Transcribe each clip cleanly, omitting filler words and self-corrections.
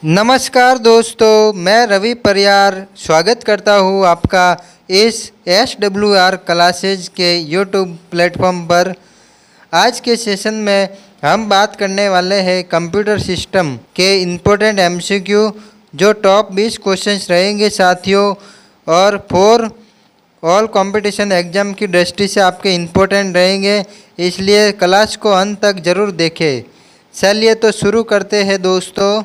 नमस्कार दोस्तों, मैं रवि परियार स्वागत करता हूँ आपका इस SWR क्लासेज के यूट्यूब प्लेटफॉर्म पर। आज के सेशन में हम बात करने वाले हैं कंप्यूटर सिस्टम के इम्पोर्टेंट MCQ, जो टॉप 20 क्वेश्चंस रहेंगे साथियों, और फॉर ऑल कंपटीशन एग्ज़ाम की दृष्टि से आपके इम्पोर्टेंट रहेंगे, इसलिए क्लास को अंत तक ज़रूर देखें। चलिए तो शुरू करते हैं दोस्तों।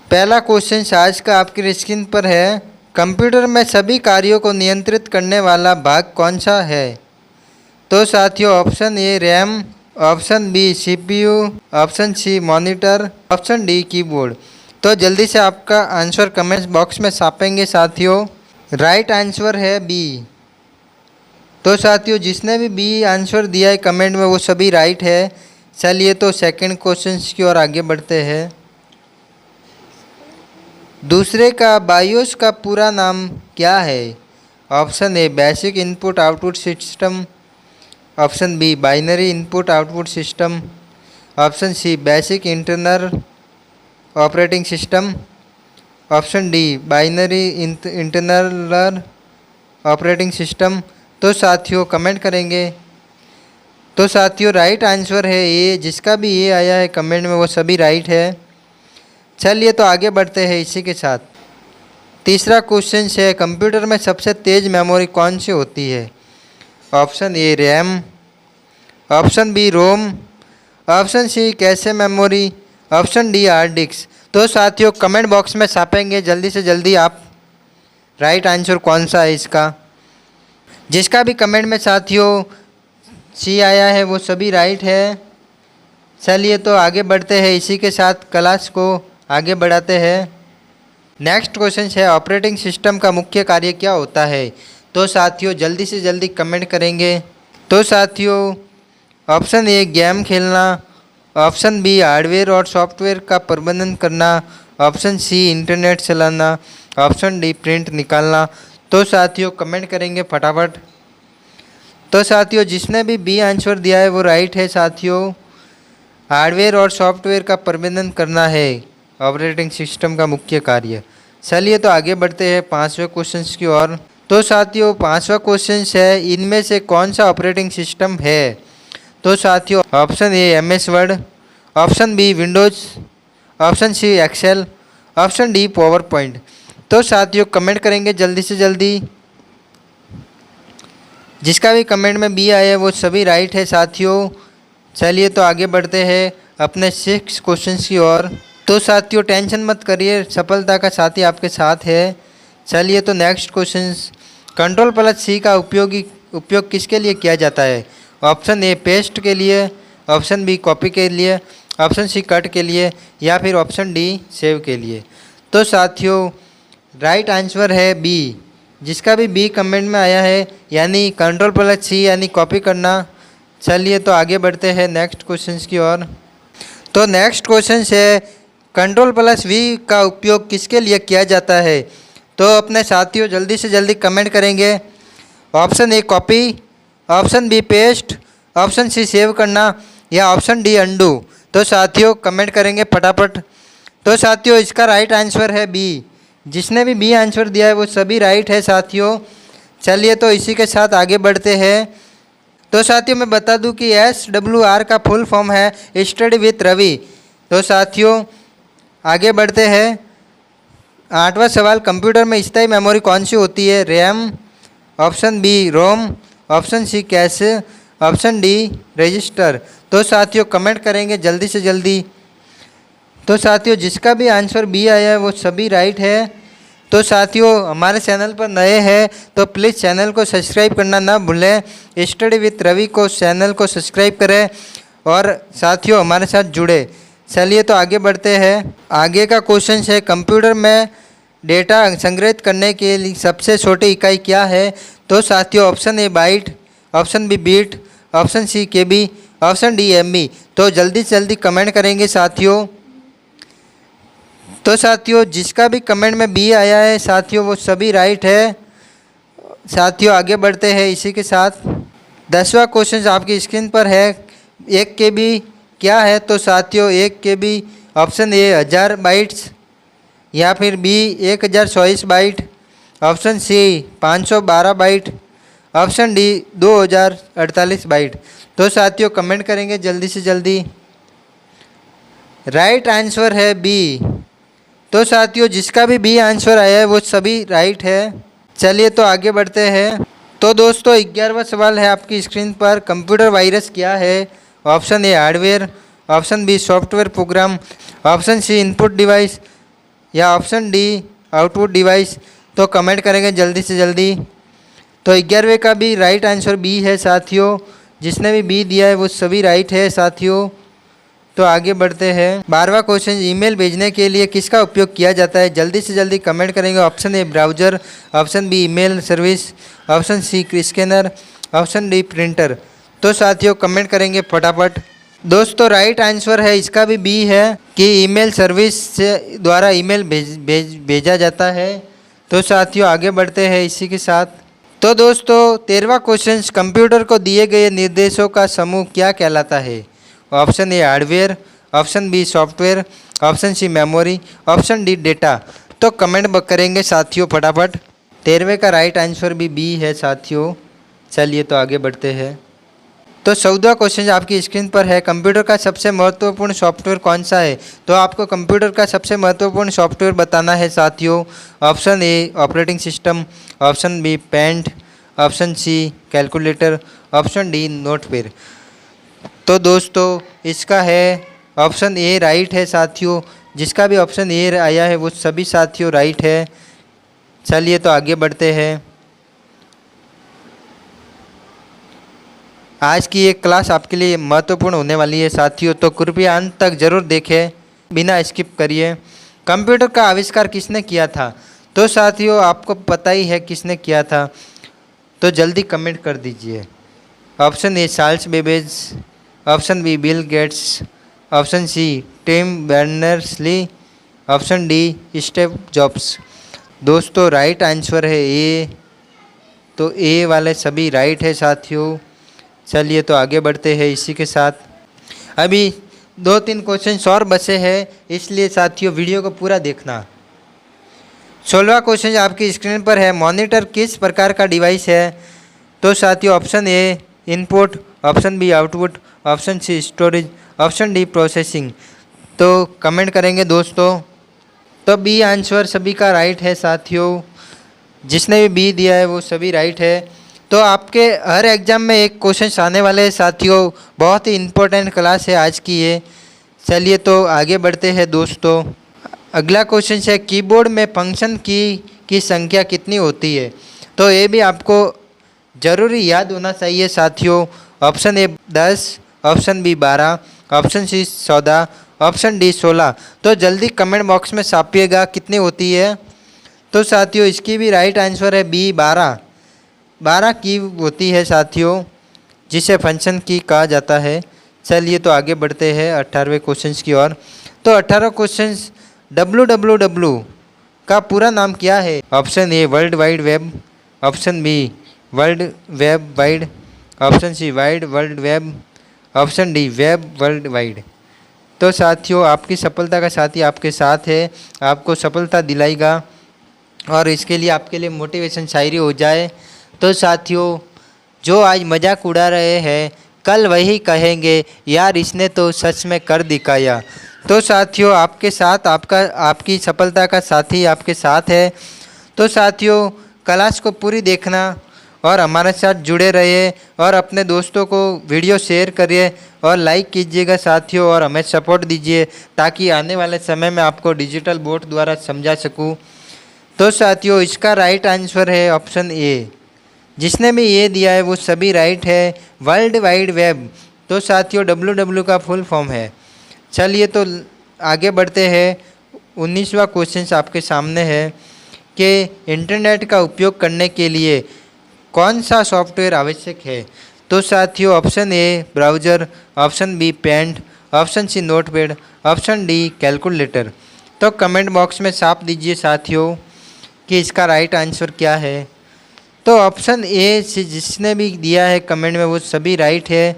पहला क्वेश्चन आज का आपकी स्क्रीन पर है, कंप्यूटर में सभी कार्यों को नियंत्रित करने वाला भाग कौन सा है? तो साथियों, option A RAM, option B CPU, option C monitor, option D keyboard. तो जल्दी से आपका आंसर कमेंट्स बॉक्स में छापेंगे साथियों। राइट आंसर है बी। तो साथियों, जिसने भी बी आंसर दिया है कमेंट में वो सभी राइट है। चलिए तो सेकंड क्वेश्चन की ओर आगे बढ़ते हैं। दूसरे का बायोस का पूरा नाम क्या है? Option A basic input output system, option B binary input output system, option C basic internal operating system, option D binary internal operating system. तो साथियों कमेंट करेंगे। तो साथियों राइट आंसर है ए। जिसका भी ए आया है कमेंट में वो सभी राइट है। चलिए तो आगे बढ़ते हैं इसी के साथ। तीसरा क्वेश्चन है, कंप्यूटर में सबसे तेज़ मेमोरी कौन सी होती है? Option A RAM, option B ROM, option C cache memory, option D hard disk. तो साथियों कमेंट बॉक्स में छापेंगे जल्दी से जल्दी आप राइट आंसर कौन सा है इसका। जिसका भी कमेंट में साथियों सी आया है वो सभी राइट है। चलिए तो आगे बढ़ते हैं इसी के साथ, क्लास को आगे बढ़ाते हैं। नेक्स्ट क्वेश्चन है, ऑपरेटिंग सिस्टम का मुख्य कार्य क्या होता है? तो साथियों जल्दी से जल्दी कमेंट करेंगे। तो साथियों ऑप्शन ए गेम खेलना, ऑप्शन बी हार्डवेयर और सॉफ्टवेयर का प्रबंधन करना, ऑप्शन सी इंटरनेट चलाना, ऑप्शन डी प्रिंट निकालना। तो साथियों कमेंट करेंगे फटाफट। तो साथियों जिसने भी बी आंसर दिया है वो राइट है साथियों। हार्डवेयर और सॉफ्टवेयर का प्रबंधन करना है ऑपरेटिंग सिस्टम का मुख्य कार्य। चलिए तो आगे बढ़ते हैं पांचवें क्वेश्चन की ओर। तो साथियों पांचवा क्वेश्चन है, इनमें से कौन सा ऑपरेटिंग सिस्टम है? तो साथियों option A MS Word, option B Windows, option C Excel, option D PowerPoint. तो साथियों कमेंट करेंगे जल्दी से जल्दी। जिसका भी कमेंट में बी आया है वो सभी राइट है साथियों। चलिए तो आगे बढ़ते हैं अपने 6 क्वेश्चन की ओर। तो साथियों टेंशन मत करिए, सफलता का साथी आपके साथ है। चलिए तो नेक्स्ट क्वेश्चन, Ctrl+C का उपयोग किसके लिए किया जाता है? ऑप्शन ए पेस्ट के लिए, ऑप्शन बी कॉपी के लिए, ऑप्शन सी कट के लिए, या फिर ऑप्शन डी सेव के लिए। तो साथियों राइट आंसर है बी। जिसका भी बी कमेंट में आया है यानी Ctrl+C यानी कॉपी करना। चलिए तो आगे बढ़ते हैं नेक्स्ट क्वेश्चन की ओर। तो नेक्स्ट क्वेश्चन है, Ctrl+V का उपयोग किसके लिए किया जाता है? तो अपने साथियों जल्दी से जल्दी कमेंट करेंगे। Option A copy, option B paste, option C save करना, या ऑप्शन डी अंडू। तो साथियों कमेंट करेंगे फटाफट। तो साथियों इसका राइट आंसर है बी। जिसने भी बी आंसर दिया है वो सभी राइट है साथियों। चलिए तो इसी के साथ आगे बढ़ते हैं। तो साथियों मैं बता दूं कि SWR का फुल फॉर्म है स्टडी विथ रवि। तो साथियों आगे बढ़ते हैं। 8वां सवाल, कंप्यूटर में स्थायी मेमोरी कौन सी होती है? RAM, option B ROM, option C cache, option D register. तो साथियों कमेंट करेंगे जल्दी से जल्दी। तो साथियों जिसका भी आंसर बी आया है वो सभी राइट है। तो साथियों हमारे चैनल पर नए हैं तो प्लीज़ चैनल को सब्सक्राइब करना ना भूलें। स्टडी विथ रवि को चैनल को सब्सक्राइब करें और साथियों हमारे साथ जुड़े। चलिए तो आगे बढ़ते हैं। आगे का क्वेश्चन है, कंप्यूटर में डेटा संग्रहित करने के लिए सबसे छोटी इकाई क्या है? तो साथियों option A byte, option B bit, option C KB, option D MB। तो जल्दी से जल्दी कमेंट करेंगे साथियों। तो साथियों जिसका भी कमेंट में बी आया है साथियों वो सभी राइट है। साथियों आगे बढ़ते हैं इसी के साथ। 10वां क्वेश्चन आपकी स्क्रीन पर है, 1 KB क्या है? तो साथियों 1 KB ऑप्शन ए 1000 बाइट्स या फिर B 1024 byte, option C 512 byte, option D 2048 byte. तो साथियों कमेंट करेंगे जल्दी से जल्दी। राइट आंसर है बी। तो साथियों जिसका भी बी आंसर आया है वो सभी राइट है। चलिए तो आगे बढ़ते हैं। तो दोस्तों 11वां सवाल है आपकी स्क्रीन पर, कंप्यूटर वायरस क्या है? Option A hardware, option B software program, option C input device या ऑप्शन डी आउटपुट डिवाइस। तो कमेंट करेंगे जल्दी से जल्दी। तो 11वें का भी राइट आंसर बी है साथियों। जिसने भी बी दिया है वो सभी राइट है साथियों। तो आगे बढ़ते हैं। 12वां क्वेश्चन, ईमेल भेजने के लिए किसका उपयोग किया जाता है? जल्दी से जल्दी कमेंट करेंगे। Option A browser, option B email service, option C scanner, option D printer. तो साथियों कमेंट करेंगे फटाफट। दोस्तों राइट आंसर है इसका भी बी है कि ईमेल सर्विस से द्वारा ईमेल भेजा जाता है। तो साथियों आगे बढ़ते हैं इसी के साथ। तो दोस्तों 13वां क्वेश्चन, कंप्यूटर को दिए गए निर्देशों का समूह क्या कहलाता है? Option A hardware, option B software, option C memory, option D data. तो कमेंट करेंगे साथियों फटाफट। 13वें का राइट आंसर भी बी है साथियों। चलिए तो आगे बढ़ते हैं। तो 14वां क्वेश्चन आपकी स्क्रीन पर है, कंप्यूटर का सबसे महत्वपूर्ण सॉफ्टवेयर कौन सा है? तो आपको कंप्यूटर का सबसे महत्वपूर्ण सॉफ्टवेयर बताना है साथियों। Option A operating system, option B paint, option C calculator, option D Notepad. तो दोस्तों इसका है ऑप्शन ए राइट है साथियों। जिसका भी ऑप्शन ए आया है वो सभी साथियों राइट है। चलिए तो आगे बढ़ते हैं। आज की एक क्लास आपके लिए महत्वपूर्ण होने वाली है साथियों, तो कृपया अंत तक ज़रूर देखें, बिना स्किप करिए। कंप्यूटर का आविष्कार किसने किया था? तो साथियों आपको पता ही है किसने किया था, तो जल्दी कमेंट कर दीजिए। Option A Charles Babbage, option B Bill Gates, option C Tim Berners-Lee, option D Steve Jobs. दोस्तों राइट आंसर है ए। तो ए वाले सभी राइट है साथियों। चलिए तो आगे बढ़ते हैं इसी के साथ। अभी 2-3 क्वेश्चन और बचे हैं, इसलिए साथियों वीडियो को पूरा देखना। 16वां क्वेश्चन आपकी स्क्रीन पर है, मॉनिटर किस प्रकार का डिवाइस है? तो साथियों option A input, option B output, option C storage, option D processing. तो कमेंट करेंगे दोस्तों। तो बी आंसर सभी का राइट है साथियों। जिसने भी बी दिया है वो सभी राइट है। तो आपके हर एग्ज़ाम में एक क्वेश्चन आने वाले हैं साथियों। बहुत ही इम्पोर्टेंट क्लास है आज की ये। चलिए तो आगे बढ़ते हैं दोस्तों। अगला क्वेश्चन है, कीबोर्ड में फंक्शन की संख्या कितनी होती है? तो ये भी आपको ज़रूरी याद होना चाहिए साथियों। Option A 10, option B 12, option C 14, option D 16। तो जल्दी कमेंट बॉक्स में छापिएगा कितनी होती है। तो साथियों इसकी भी राइट आंसर है बी 12 की होती है साथियों, जिसे फंक्शन की कहा जाता है। चलिए तो आगे बढ़ते हैं 18वें क्वेश्चन की ओर। तो 18 क्वेश्चन, www का पूरा नाम क्या है? Option A world wide web, option B world web wide, option C wide world web, option D web world wide. तो साथियों आपकी सफलता का साथी आपके साथ है, आपको सफलता दिलाएगा और इसके लिए आपके लिए मोटिवेशन शायरी हो जाए। तो साथियों जो आज मजाक उड़ा रहे हैं कल वही कहेंगे यार इसने तो सच में कर दिखाया। तो साथियों आपके साथ आपकी सफलता का साथी आपके साथ है। तो साथियों क्लास को पूरी देखना और हमारे साथ जुड़े रहिए और अपने दोस्तों को वीडियो शेयर करिए और लाइक कीजिएगा साथियों, और हमें सपोर्ट दीजिए ताकि आने वाले समय में आपको डिजिटल बोर्ड द्वारा समझा सकूं। तो साथियों इसका राइट आंसर है ऑप्शन ए। जिसने भी ये दिया है वो सभी राइट है, वर्ल्ड वाइड वेब। तो साथियों www का फुल फॉर्म है। चलिए तो आगे बढ़ते हैं। 19वां क्वेश्चन आपके सामने है कि इंटरनेट का उपयोग करने के लिए कौन सा सॉफ्टवेयर आवश्यक है? तो साथियों option A browser, option B paint, option C notepad, option D calculator. तो कमेंट बॉक्स में छाप दीजिए साथियों कि इसका राइट आंसर क्या है। तो ऑप्शन ए से जिसने भी दिया है कमेंट में वो सभी राइट है।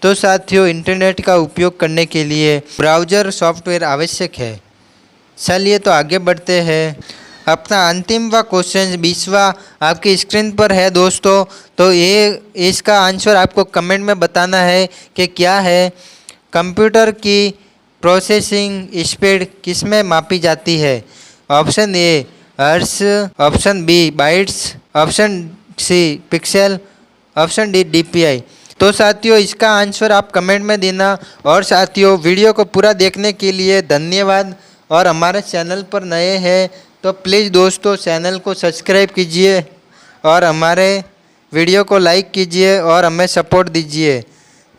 तो साथियों इंटरनेट का उपयोग करने के लिए ब्राउज़र सॉफ्टवेयर आवश्यक है। चलिए तो आगे बढ़ते हैं। अपना अंतिम व क्वेश्चन 20वां आपकी स्क्रीन पर है दोस्तों। तो ये इसका आंसर आपको कमेंट में बताना है कि क्या है। कंप्यूटर की प्रोसेसिंग स्पीड किस में मापी जाती है? Option A hertz, option B bytes, option C pixel, option D DPI. तो साथियों इसका आंसर आप कमेंट में देना। और साथियों वीडियो को पूरा देखने के लिए धन्यवाद। और हमारे चैनल पर नए हैं तो प्लीज़ दोस्तों चैनल को सब्सक्राइब कीजिए और हमारे वीडियो को लाइक कीजिए और हमें सपोर्ट दीजिए।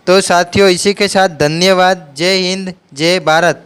तो साथियों इसी के साथ धन्यवाद। जय हिंद, जय भारत।